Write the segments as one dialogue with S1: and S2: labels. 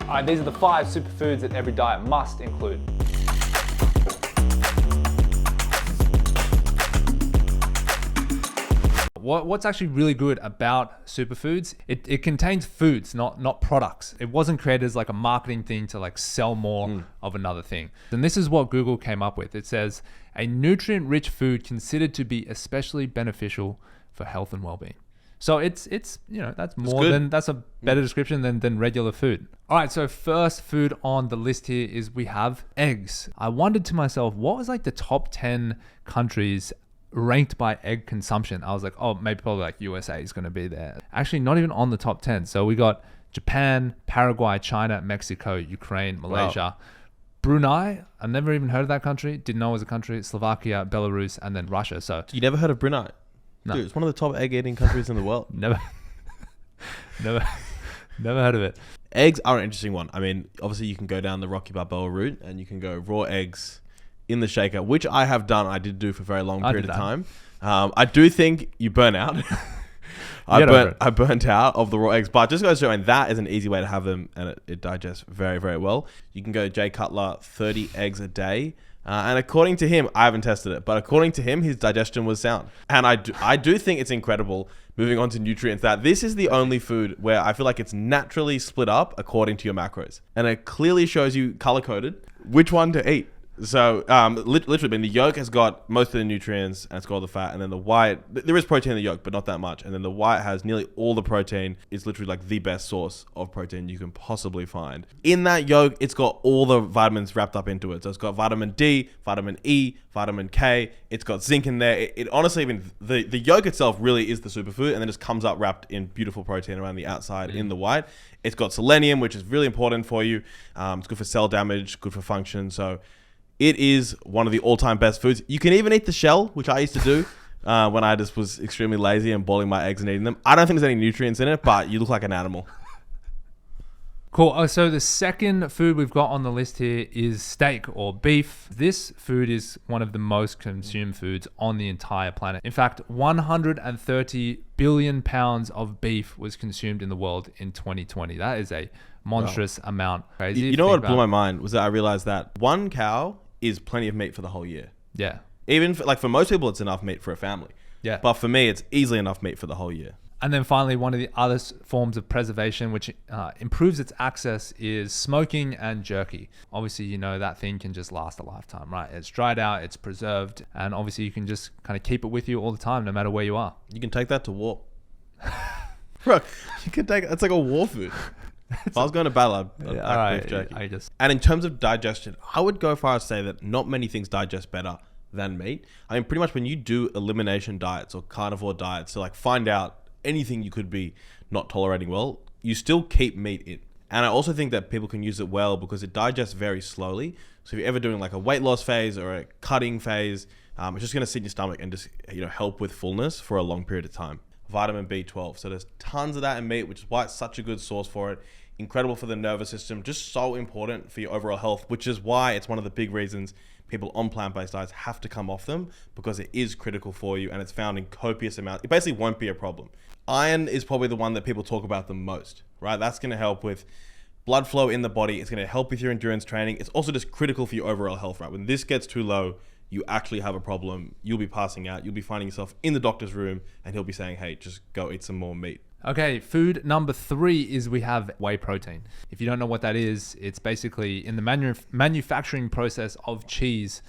S1: All right, these are the 5 superfoods that every diet must include. What's actually really good about superfoods, it contains foods, not products. It wasn't created as like a marketing thing to like sell more of another thing. And this is what Google came up with. It says, a nutrient-rich food considered to be especially beneficial for health and well-being. So it's that's more than, that's a better description than regular food. All right, so first food on the list here is we have eggs. I wondered to myself, what was like the top 10 countries ranked by egg consumption? I was like, oh, maybe probably like USA is going to be there. Actually, not even on the top 10. So we got Japan, Paraguay, China, Mexico, Ukraine, Malaysia, Brunei. I've never even heard of that country. Didn't know it was a country. Slovakia, Belarus, and then Russia. So
S2: You never heard of Brunei?
S1: No.
S2: Dude, it's one of the top egg eating countries in the world.
S1: never heard of it.
S2: Eggs are an interesting one. I mean, obviously you can go down the Rocky Balboa route and you can go raw eggs in the shaker, which I have done. I did do for a very long period of time. I do think you burn out. I burnt out of the raw eggs, but just goes to show, and that is an easy way to have them, and it digests very, very well. You can go Jay Cutler, 30 eggs a day. And according to him, I haven't tested it, but according to him, his digestion was sound. And I do think it's incredible, moving on to nutrients, that this is the only food where I feel like it's naturally split up according to your macros. And it clearly shows you color-coded which one to eat. So literally, I mean, the yolk has got most of the nutrients and it's got all the fat, and then the white, there is protein in the yolk, but not that much. And then the white has nearly all the protein. It's literally like the best source of protein you can possibly find. In that yolk, it's got all the vitamins wrapped up into it. So it's got vitamin D, vitamin E, vitamin K. It's got zinc in there. It honestly, even the yolk itself really is the superfood, and then just comes up wrapped in beautiful protein around the outside in the white. It's got selenium, which is really important for you. It's good for cell damage, good for function. So it is one of the all-time best foods. You can even eat the shell, which I used to do when I just was extremely lazy and boiling my eggs and eating them. I don't think there's any nutrients in it, but you look like an animal.
S1: Cool. So the second food we've got on the list here is steak or beef. This food is one of the most consumed foods on the entire planet. In fact, 130 billion pounds of beef was consumed in the world in 2020. That is a monstrous amount. Crazy.
S2: You know what blew my mind was that I realized that one cow is plenty of meat for the whole year.
S1: Yeah.
S2: Even for most people, it's enough meat for a family.
S1: Yeah.
S2: But for me, it's easily enough meat for the whole year.
S1: And then finally, one of the other forms of preservation, which improves its access, is smoking and jerky. Obviously, you know that thing can just last a lifetime, right? It's dried out, it's preserved, and obviously you can just kind of keep it with you all the time, no matter where you are.
S2: You can take that to war. Bro, you can take it's like a war food. If I was going to battle, I'd beef jerky. And in terms of digestion, I would go far as to say that not many things digest better than meat. I mean, pretty much when you do elimination diets or carnivore diets to like find out anything you could be not tolerating well, you still keep meat in. And I also think that people can use it well because it digests very slowly. So if you're ever doing like a weight loss phase or a cutting phase, it's just going to sit in your stomach and just help with fullness for a long period of time. Vitamin B12. So there's tons of that in meat, which is why it's such a good source for it. Incredible for the nervous system, just so important for your overall health, which is why it's one of the big reasons people on plant-based diets have to come off them, because it is critical for you and it's found in copious amounts. It basically won't be a problem. Iron is probably the one that people talk about the most, right? That's going to help with blood flow in the body. It's going to help with your endurance training. It's also just critical for your overall health, right? When this gets too low, you actually have a problem. You'll be passing out. You'll be finding yourself in the doctor's room and he'll be saying, hey, just go eat some more meat.
S1: Okay, food number 3 is we have whey protein. If you don't know what that is, it's basically in the manufacturing process of cheese.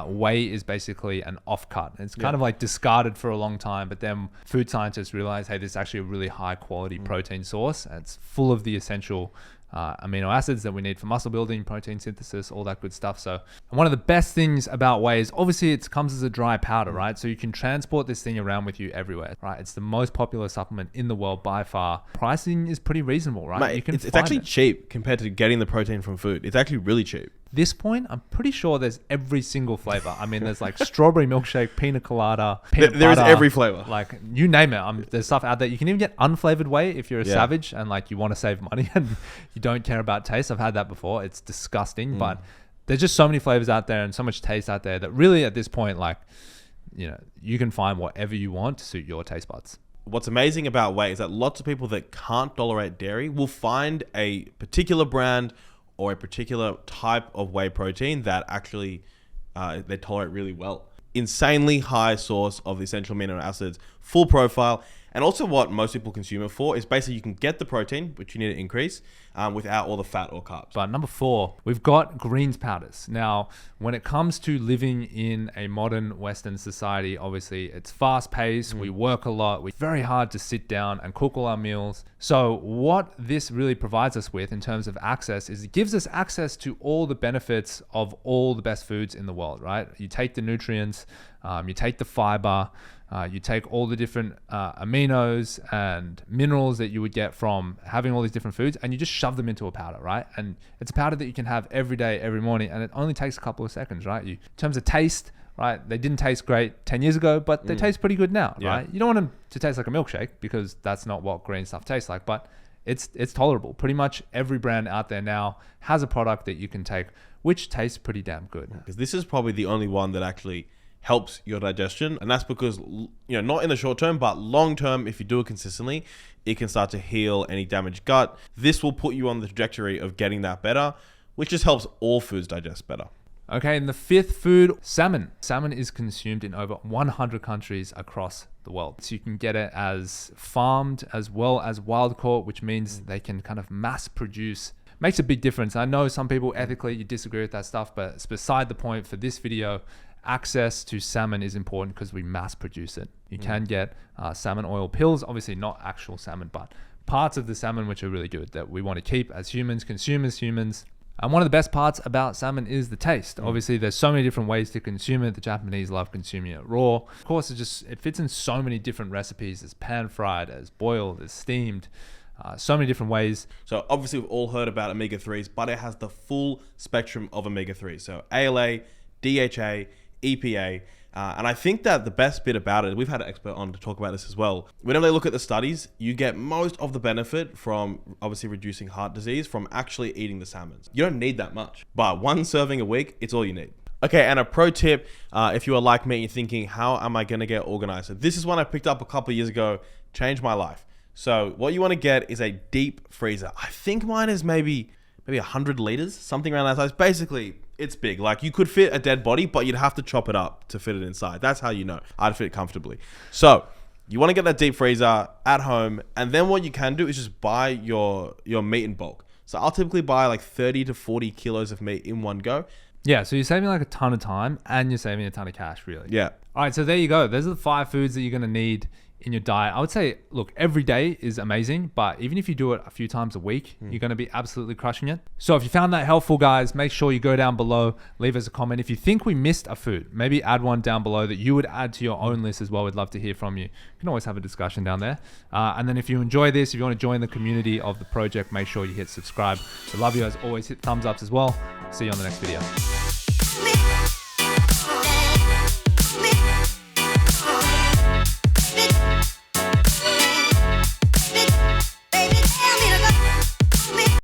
S1: Whey is basically an offcut. It's kind of like discarded for a long time, but then food scientists realize, hey, this is actually a really high quality protein source. It's full of the essential amino acids that we need for muscle building, protein synthesis, all that good stuff. So one of the best things about whey is obviously it comes as a dry powder, right? So you can transport this thing around with you everywhere, right? It's the most popular supplement in the world by far. Pricing is pretty reasonable, right?
S2: Mate, it's actually cheap compared to getting the protein from food. It's actually really cheap.
S1: This point, I'm pretty sure there's every single flavor. I mean, there's like strawberry milkshake, pina colada, peanut butter.
S2: There is every flavor.
S1: Like, you name it. There's stuff out there. You can even get unflavored whey if you're a savage and like you want to save money and you don't care about taste. I've had that before. It's disgusting, but there's just so many flavors out there and so much taste out there that really at this point, like, you can find whatever you want to suit your taste buds.
S2: what's amazing about whey is that lots of people that can't tolerate dairy will find a particular brand or a particular type of whey protein that actually they tolerate really well. Insanely high source of the essential amino acids, full profile. And also what most people consume it for is basically you can get the protein, which you need to increase, without all the fat or carbs.
S1: But number 4, we've got greens powders. Now, when it comes to living in a modern Western society, obviously it's fast paced, we work a lot, it's very hard to sit down and cook all our meals. So what this really provides us with in terms of access is it gives us access to all the benefits of all the best foods in the world, right? You take the nutrients, you take the fiber, you take all the different aminos and minerals that you would get from having all these different foods, and you just shove them into a powder, right? And it's a powder that you can have every day, every morning, and it only takes a couple of seconds, right? In terms of taste, right? They didn't taste great 10 years ago, but they taste pretty good now, right? You don't want them to taste like a milkshake because that's not what green stuff tastes like, but it's tolerable. Pretty much every brand out there now has a product that you can take, which tastes pretty damn good.
S2: Because this is probably the only one that actually helps your digestion, and that's because, you know, not in the short term, but long term, if you do it consistently, it can start to heal any damaged gut. This will put you on the trajectory of getting that better, which just helps all foods digest better.
S1: Okay, and the 5th food, salmon. Salmon is consumed in over 100 countries across the world. So you can get it as farmed as well as wild caught, which means they can kind of mass produce. Makes a big difference. I know some people ethically you disagree with that stuff, but it's beside the point for this video. Access to salmon is important because we mass produce it. You can get salmon oil pills, obviously not actual salmon, but parts of the salmon which are really good that we want to keep as humans, consume as humans. And one of the best parts about salmon is the taste. Obviously, there's so many different ways to consume it. The Japanese love consuming it raw. Of course, it fits in so many different recipes. There's pan-fried, there's boiled, there's steamed. So many different ways.
S2: So obviously we've all heard about omega-3s, but it has the full spectrum of omega-3s. So ALA, DHA, EPA, and I think that the best bit about it, we've had an expert on to talk about this as well. Whenever they look at the studies, you get most of the benefit from obviously reducing heart disease from actually eating the salmons. You don't need that much, but 1 serving a week, it's all you need. Okay, and a pro tip, if you are like me and you're thinking, how am I going to get organized? So this is one I picked up a couple of years ago, changed my life. So what you want to get is a deep freezer. I think mine is maybe 100 liters, something around that size. Basically, it's big. Like you could fit a dead body, but you'd have to chop it up to fit it inside. That's how you know. I'd fit it comfortably. So you want to get that deep freezer at home. And then what you can do is just buy your meat in bulk. So I'll typically buy like 30 to 40 kilos of meat in one go.
S1: Yeah, so you're saving like a ton of time and you're saving a ton of cash, really.
S2: Yeah.
S1: All right, so there you go. Those are the 5 foods that you're going to need in your diet. I would say, look, every day is amazing, but even if you do it a few times a week, you're going to be absolutely crushing it. So if you found that helpful, guys, make sure you go down below, leave us a comment. If you think we missed a food, maybe add one down below that you would add to your own list as well. We'd love to hear from you. You can always have a discussion down there. And then if you enjoy this, if you want to join the community of the project, make sure you hit subscribe. We love you as always. Hit thumbs ups as well. See you on the next video.